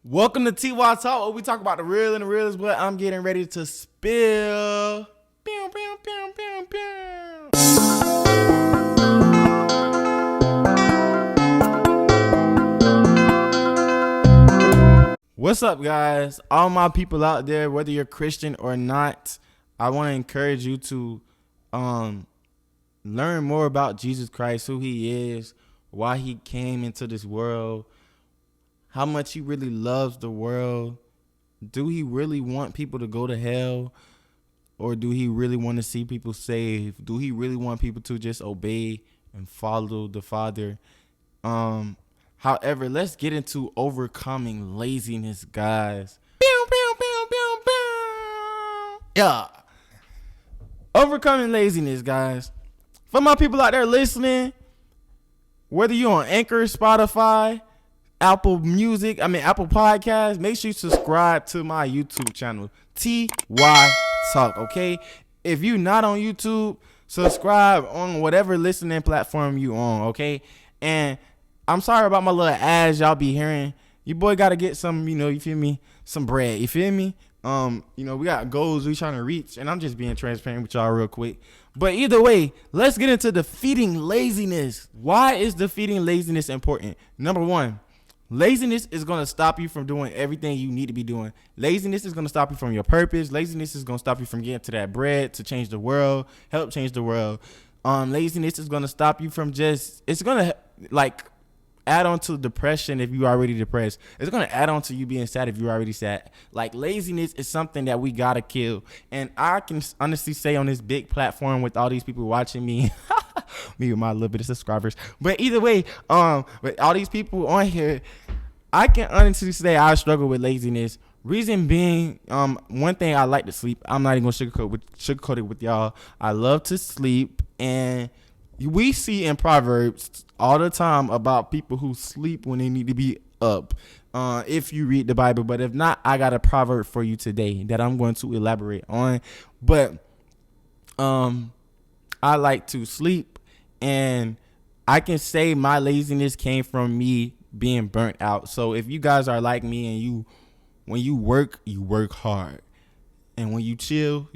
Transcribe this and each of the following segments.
Welcome to TeeWhy Talk, where we talk about the real and the real is what I'm getting ready to spill. Pew, pew, pew, pew, pew. What's up, guys? All my people out there, whether you're Christian or not, I want to encourage you to learn more about Jesus Christ, who he is, why he came into this world, how much he really loves the world. Do he really want people to go to hell? Or do he really want to see people saved? Do he really want people to just obey and follow the Father? However, let's get into overcoming laziness, guys. Yeah. Overcoming laziness, guys. For my people out there listening, whether you're on Anchor, Spotify, Apple Podcasts, make sure you subscribe to my YouTube channel, TeeWhy Talk, okay? If you're not on YouTube, subscribe on whatever listening platform you on, okay? And I'm sorry about my little ads y'all be hearing. Your boy got to get some, you feel me, some bread, you feel me? We got goals we trying to reach, and I'm just being transparent with y'all real quick. But either way, let's get into defeating laziness. Why is defeating laziness important? Number one, laziness is going to stop you from doing everything you need to be doing. Laziness is going to stop you from your purpose. Laziness is going to stop you from getting to that bread to change the world, help change the world. Laziness is going to stop you from it's going to add on to depression if you're already depressed. It's going to add on to you being sad if you're already sad. Laziness is something that we got to kill. And I can honestly say on this big platform with all these people watching me, me with my little bit of subscribers. But either way, with all these people on here, I can honestly say I struggle with laziness. Reason being, one thing, I like to sleep. I'm not even going to sugarcoat it with y'all. I love to sleep, and we see in Proverbs all the time about people who sleep when they need to be up. If you read the Bible, but if not, I got a proverb for you today that I'm going to elaborate on. But I like to sleep, and I can say my laziness came from me being burnt out. So if you guys are like me and when you work hard, and when you chill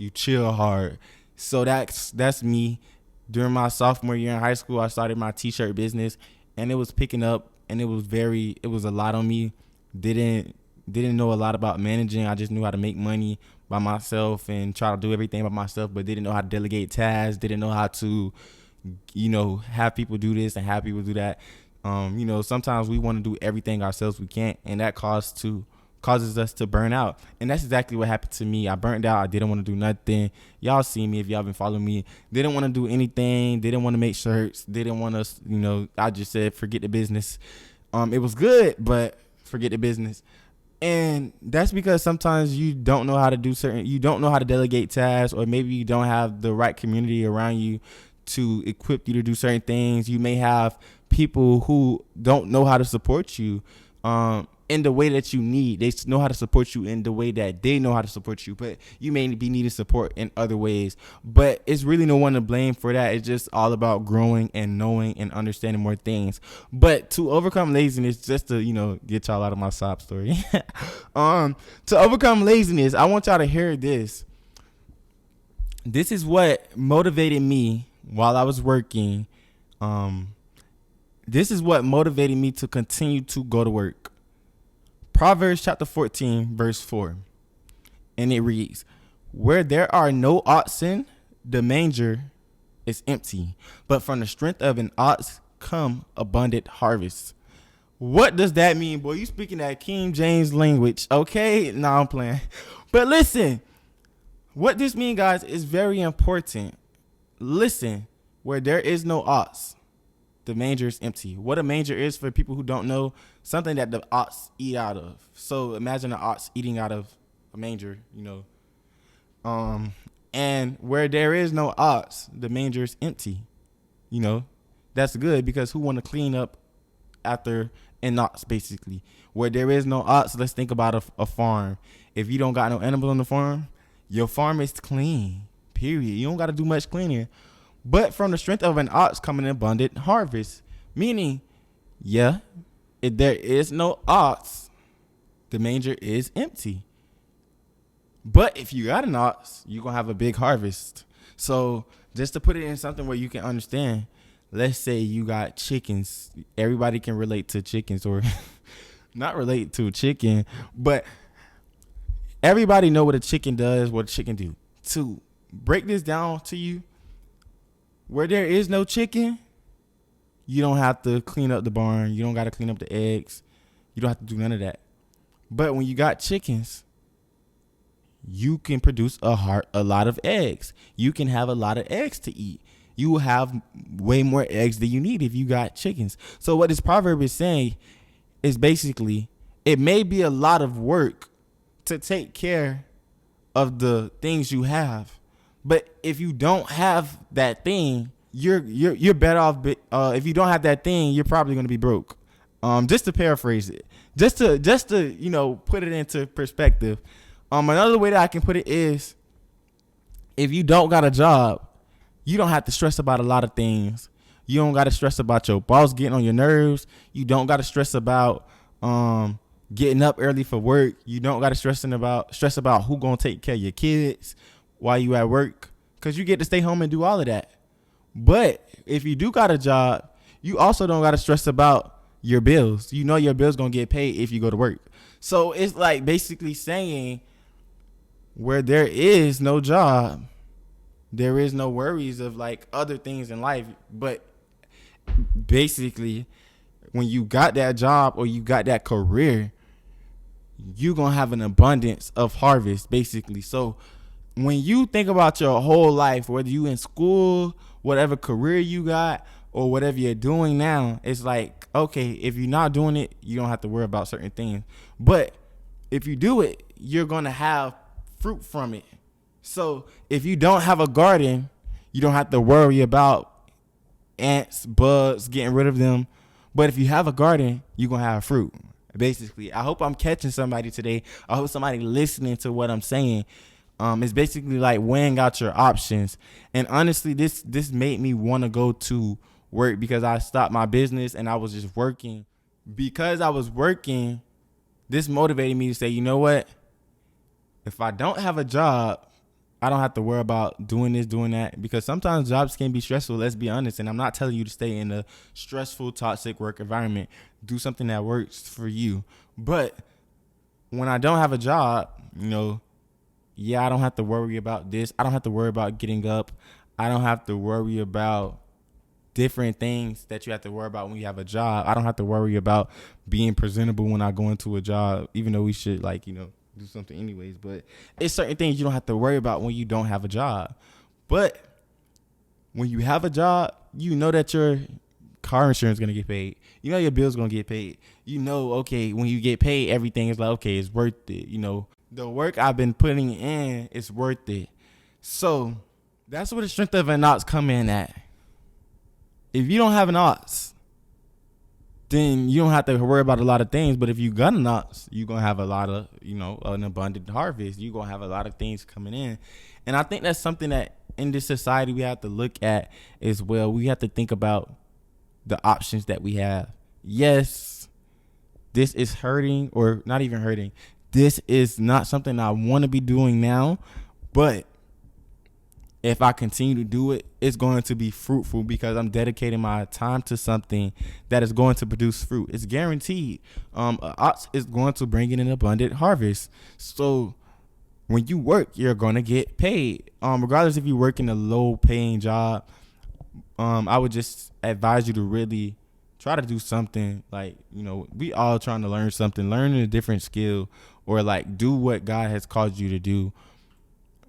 hard. So that's me. During my sophomore year in high school, I started my t-shirt business, and it was picking up, and it was a lot on me. Didn't know a lot about managing. I just knew how to make money by myself and try to do everything by myself, but didn't know how to delegate tasks, didn't know how to, have people do this and have people do that. Sometimes we want to do everything ourselves. We can't, and that causes us to burn out. And that's exactly what happened to me. I burned out. I didn't want to do nothing. Y'all see me if y'all been following me. Didn't want to do anything. Didn't want to make shirts. Didn't want to, I just said, forget the business. It was good, but forget the business. And that's because sometimes you don't know how to you don't know how to delegate tasks, or maybe you don't have the right community around you to equip you to do certain things. You may have people who don't know how to support you in the way that you need. They know how to support you in the way that they know how to support you, but you may be needing support in other ways. But it's really no one to blame for that. It's just all about growing and knowing and understanding more things. But to overcome laziness, just to get y'all out of my sob story, to overcome laziness, I want y'all to hear this. This is what motivated me while I was working. This is what motivated me to continue to go to work. Proverbs chapter 14, verse 4. And it reads, "Where there are no oxen, the manger is empty, but from the strength of an ox come abundant harvest." What does that mean, boy? You speaking that King James language, okay? Nah, I'm playing. But listen, what this means, guys, is very important. Listen, where there is no ox, the manger is empty. What a manger is, for people who don't know, something that the ox eat out of. So imagine an ox eating out of a manger, and where there is no ox, the manger is empty. That's good, because who want to clean up after an ox, basically? Where there is no ox, let's think about a farm. If you don't got no animals on the farm, your farm is clean, period. You don't got to do much cleaning. But from the strength of an ox come an abundant harvest. Meaning, if there is no ox, the manger is empty. But if you got an ox, you're going to have a big harvest. So just to put it in something where you can understand, let's say you got chickens. Everybody can relate to chickens, or not relate to a chicken, but everybody know what a chicken does, what a chicken do. To break this down to you, where there is no chicken, you don't have to clean up the barn. You don't got to clean up the eggs. You don't have to do none of that. But when you got chickens, you can produce a lot of eggs. You can have a lot of eggs to eat. You will have way more eggs than you need if you got chickens. So what this proverb is saying is basically, it may be a lot of work to take care of the things you have, but if you don't have that thing, you're better off. If you don't have that thing, you're probably going to be broke. Just to paraphrase it, just to put it into perspective. Another way that I can put it is, if you don't got a job, you don't have to stress about a lot of things. You don't got to stress about your boss getting on your nerves. You don't got to stress about getting up early for work. You don't got to stress about who gonna take care of your kids while you at work, because you get to stay home and do all of that. But if you do got a job, you also don't got to stress about your bills. You know your bills gonna get paid if you go to work. So it's like basically saying, where there is no job, there is no worries of like other things in life. But basically, when you got that job or you got that career, you gonna have an abundance of harvest, basically. So when you think about your whole life, whether you in school, whatever career you got, or whatever you're doing now, it's like, okay, if you're not doing it, you don't have to worry about certain things. But if you do it, you're gonna have fruit from it. So if you don't have a garden, you don't have to worry about ants, bugs, getting rid of them. But if you have a garden, you're gonna have fruit. Basically, I hope I'm catching somebody today. I hope somebody listening to what I'm saying. It's basically like weighing out your options. And honestly, this made me want to go to work, because I stopped my business and I was just working. Because I was working, this motivated me to say, you know what? If I don't have a job, I don't have to worry about doing this, doing that, because sometimes jobs can be stressful. Let's be honest. And I'm not telling you to stay in a stressful, toxic work environment. Do something that works for you. But when I don't have a job, I don't have to worry about this. I don't have to worry about getting up. I don't have to worry about different things that you have to worry about when you have a job. I don't have to worry about being presentable when I go into a job, even though we should do something anyways. But it's certain things you don't have to worry about when you don't have a job. But when you have a job, you know that your car insurance is going to get paid. You know your bill's going to get paid. Okay, when you get paid, everything is like, okay, it's worth it. The work I've been putting in is worth it. So that's where the strength of an ox come in at. If you don't have an ox, then you don't have to worry about a lot of things. But if you got an ox, you're going to have a lot of, an abundant harvest. You're going to have a lot of things coming in. And I think that's something that in this society we have to look at as well. We have to think about the options that we have. Yes, this is hurting, or not even hurting. This is not something I want to be doing now, but if I continue to do it, it's going to be fruitful, because I'm dedicating my time to something that is going to produce fruit. It's guaranteed. An ox is going to bring in an abundant harvest. So when you work, you're going to get paid. Regardless if you work in a low paying job, I would just advise you to really try to do something we all trying to learn something, learning a different skill, or do what God has called you to do,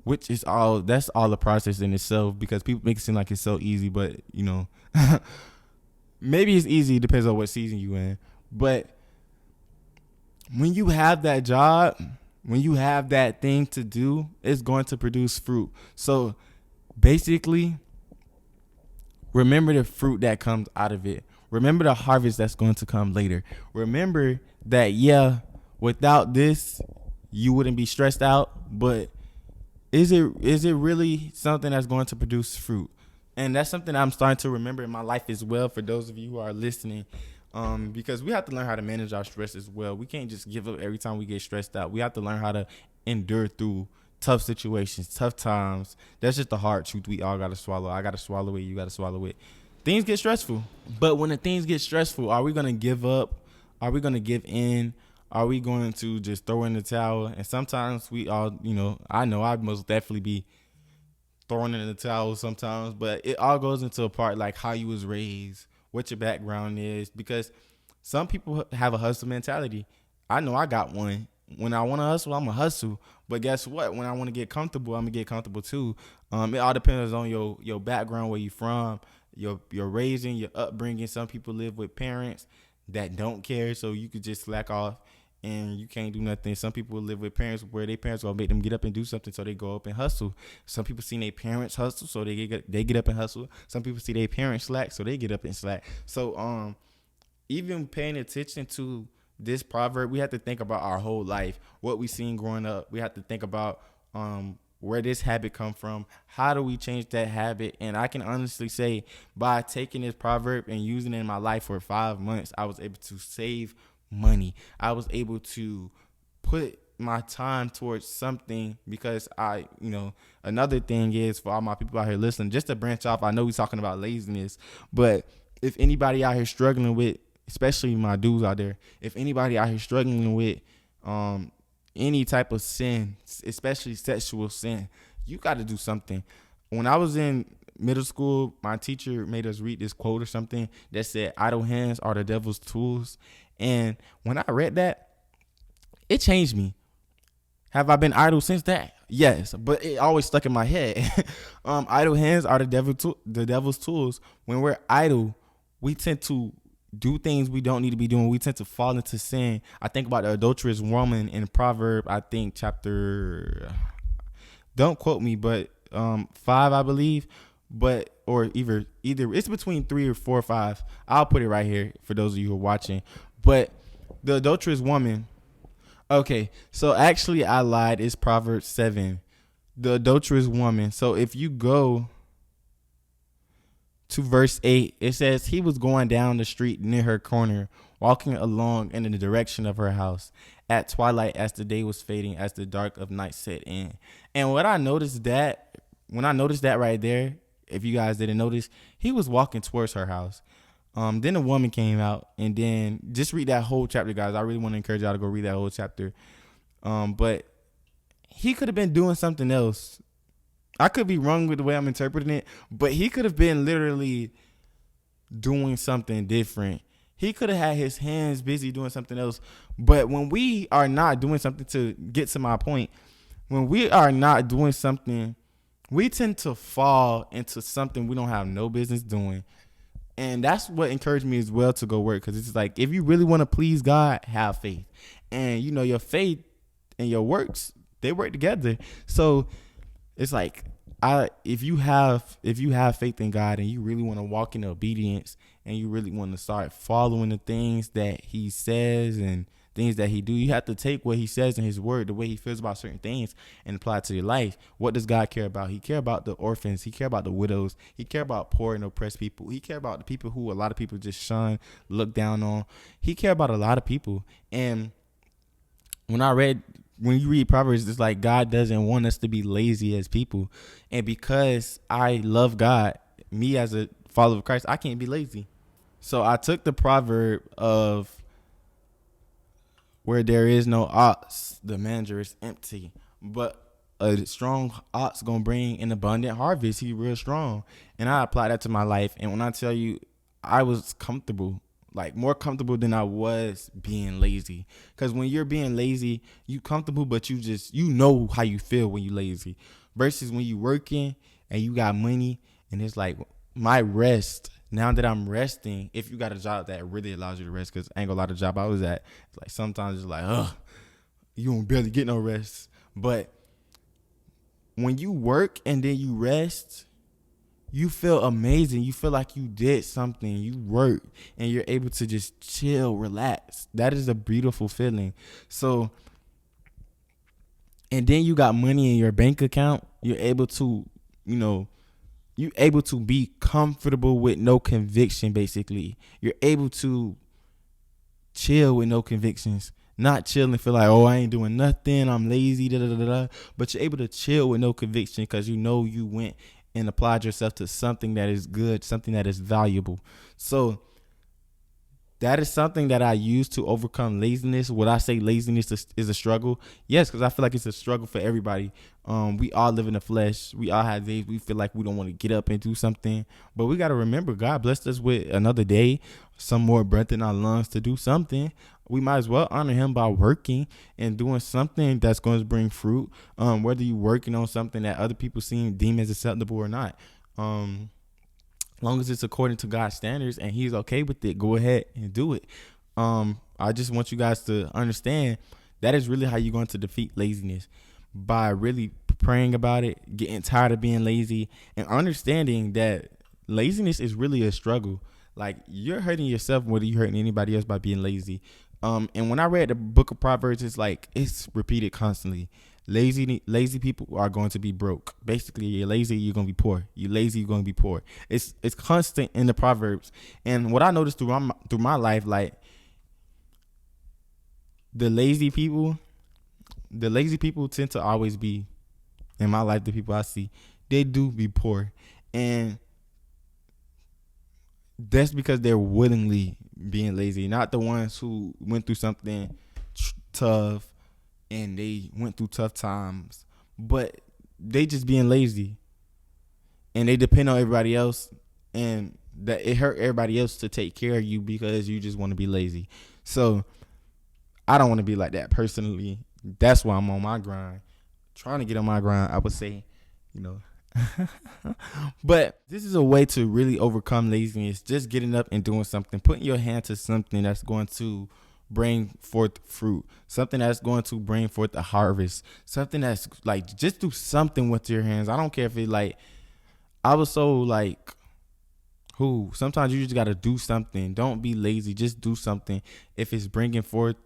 which is that's all a process in itself, because people make it seem like it's so easy, but maybe it's easy, depends on what season you in. But when you have that job, when you have that thing to do, it's going to produce fruit. So basically, remember the fruit that comes out of it. Remember the harvest that's going to come later. Remember that, without this, you wouldn't be stressed out. But is it really something that's going to produce fruit? And that's something I'm starting to remember in my life as well. For those of you who are listening, Because we have to learn how to manage our stress as well. We can't just give up every time we get stressed out. We have to learn how to endure through tough situations, tough times. That's just the hard truth we all gotta swallow. I gotta swallow it. You gotta swallow it. Things get stressful, but when the things get stressful, are we gonna give up? Are we gonna give in? Are we going to just throw in the towel? And sometimes we all, I know I most definitely be throwing in the towel sometimes, but it all goes into a part like how you was raised, what your background is, because some people have a hustle mentality. I know I got one. When I want to hustle, I'm going to hustle. But guess what? When I want to get comfortable, I'm going to get comfortable too. It all depends on your background, where you from, your raising, your upbringing. Some people live with parents that don't care, so you could just slack off and you can't do nothing. Some people live with parents where their parents gonna make them get up and do something, so they go up and hustle. Some people see their parents hustle, so they get up and hustle. Some people see their parents slack, so they get up and slack. So even paying attention to this proverb, we have to think about our whole life, what we seen growing up. We have to think about where this habit come from. How do we change that habit? And I can honestly say, by taking this proverb and using it in my life for 5 months, I was able to save money. I was able to put my time towards something, because another thing is, for all my people out here listening, just to branch off, I know we're talking about laziness, but if anybody out here struggling with, especially my dudes out there, if anybody out here struggling with any type of sin, especially sexual sin, you got to do something. When I was in middle school, my teacher made us read this quote or something that said, "Idle hands are the devil's tools." And when I read that, it changed me. Have I been idle since that? Yes, but it always stuck in my head. Idle hands are the devil's tools. When we're idle, we tend to do things we don't need to be doing. We tend to fall into sin. I think about the adulterous woman in Proverb, I think chapter, don't quote me, but 5, I believe, but or either it's between 3 or 4 or 5. I'll put it right here for those of you who are watching. But the adulterous woman. Okay, so actually I lied. It's Proverbs 7. The adulterous woman. So if you go to verse 8, it says, "He was going down the street near her corner, walking along in the direction of her house at twilight, as the day was fading, as the dark of night set in." And when I noticed that right there, if you guys didn't notice, he was walking towards her house. Then a woman came out, and then just read that whole chapter, guys. I really want to encourage y'all to go read that whole chapter. But he could have been doing something else. I could be wrong with the way I'm interpreting it, but he could have been literally doing something different. He could have had his hands busy doing something else. But when we are not doing something, to get to my point, when we are not doing something, we tend to fall into something we don't have no business doing. And that's what encouraged me as well to go work, because it's like, if you really want to please God, have faith. And your faith and your works, they work together. So it's like, if you have faith in God and you really want to walk in obedience, and you really want to start following the things that he says and things that he do, you have to take what he says in his word, the way he feels about certain things, and apply it to your life. What does God care about? He care about the orphans. He care about the widows. He care about poor and oppressed people. He care about the people who a lot of people just shun, look down on. He care about a lot of people. And when you read Proverbs, it's like God doesn't want us to be lazy as people. And because I love God, me as a follower of Christ, I can't be lazy. So I took the proverb of, "Where there is no ox, the manger is empty." But a strong ox gonna bring an abundant harvest. He real strong. And I applied that to my life. And when I tell you, I was comfortable, like more comfortable than I was being lazy. Because when you're being lazy, you comfortable, but you know how you feel when you lazy. Versus when you working and you got money, and it's like, my rest, now that I'm resting, if you got a job that really allows you to rest, because I ain't gonna lie, the job I was at, it's like sometimes it's like, you don't barely get no rest. But when you work and then you rest, you feel amazing. You feel like you did something. You work and you're able to just chill, relax. That is a beautiful feeling. So, and then you got money in your bank account. You're able to, you're able to be comfortable with no conviction, basically. You're able to chill with no convictions. Not chill and feel like, oh, I ain't doing nothing, I'm lazy, da da da da. But you're able to chill with no conviction because you know you went and applied yourself to something that is good, something that is valuable. So that is something that I use to overcome laziness. Would I say laziness is a struggle? Yes, because I feel like it's a struggle for everybody. We all live in the flesh. We all have days we feel like we don't want to get up and do something. But we got to remember, God blessed us with another day, some more breath in our lungs to do something. We might as well honor him by working and doing something that's going to bring fruit, whether you're working on something that other people deem as acceptable or not. Long as it's according to God's standards and he's okay with it, go ahead and do it. I just want you guys to understand that is really how you're going to defeat laziness, by really praying about it, getting tired of being lazy, and understanding that laziness is really a struggle. Like, you're hurting yourself whether you're hurting anybody else by being lazy. And when I read the book of Proverbs, it's repeated constantly. Lazy people are going to be broke. Basically, you're lazy, you're gonna be poor. You're lazy, you're gonna be poor. It's constant in the Proverbs. And what I noticed through my life, like, the lazy people tend to always be, in my life, the people I see, they do be poor. And that's because they're willingly being lazy, not the ones who went through something tough and they went through tough times, but they just being lazy and they depend on everybody else, and that it hurt everybody else to take care of you because you just want to be lazy. So I don't want to be like that personally. That's why I'm on my grind, trying to get on my grind, I would say, but this is a way to really overcome laziness. Just getting up and doing something, putting your hand to something that's going to bring forth fruit, something that's going to bring forth a harvest, something that's like, just do something with your hands. I don't care if it like, I was so like, sometimes you just got to do something. Don't be lazy. Just do something. If it's bringing forth,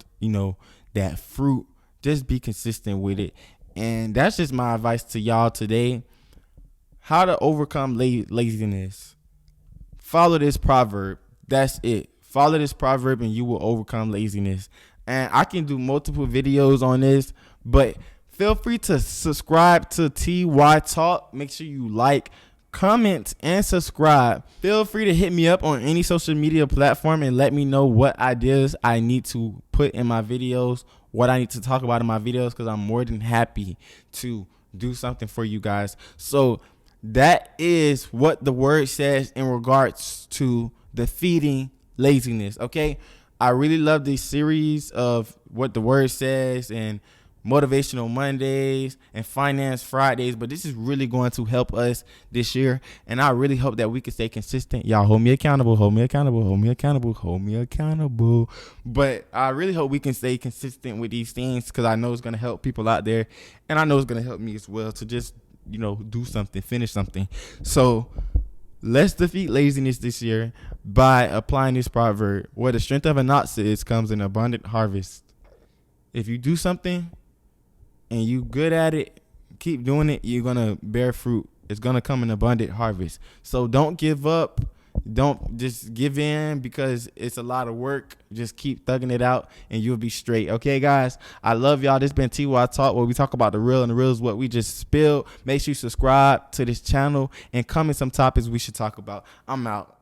that fruit, just be consistent with it. And that's just my advice to y'all today. How to overcome laziness. Follow this proverb. That's it. Follow this proverb and you will overcome laziness. And I can do multiple videos on this, but feel free to subscribe to TeeWhy Talk. Make sure you like, comment, and subscribe. Feel free to hit me up on any social media platform and let me know what ideas I need to put in my videos, what I need to talk about in my videos, because I'm more than happy to do something for you guys. So that is what the word says in regards to defeating laziness. Okay, I really love this series of what the word says and motivational Mondays and finance Fridays, but this is really going to help us this year, and I really hope that we can stay consistent. Y'all hold me accountable, but I really hope we can stay consistent with these things, because I know it's going to help people out there, and I know it's going to help me as well to just do something, finish something. So let's defeat laziness this year by applying this proverb: where the strength of an ox is, comes an abundant harvest. If you do something and you good at it, keep doing it, you're going to bear fruit. It's going to come an abundant harvest. So don't give up. Don't just give in because it's a lot of work. Just keep thugging it out and you'll be straight. Okay, guys, I love y'all. This been TeeWhy Talk, where we talk about the real, and the real is what we just spilled. Make sure you subscribe to this channel and comment some topics we should talk about. I'm out.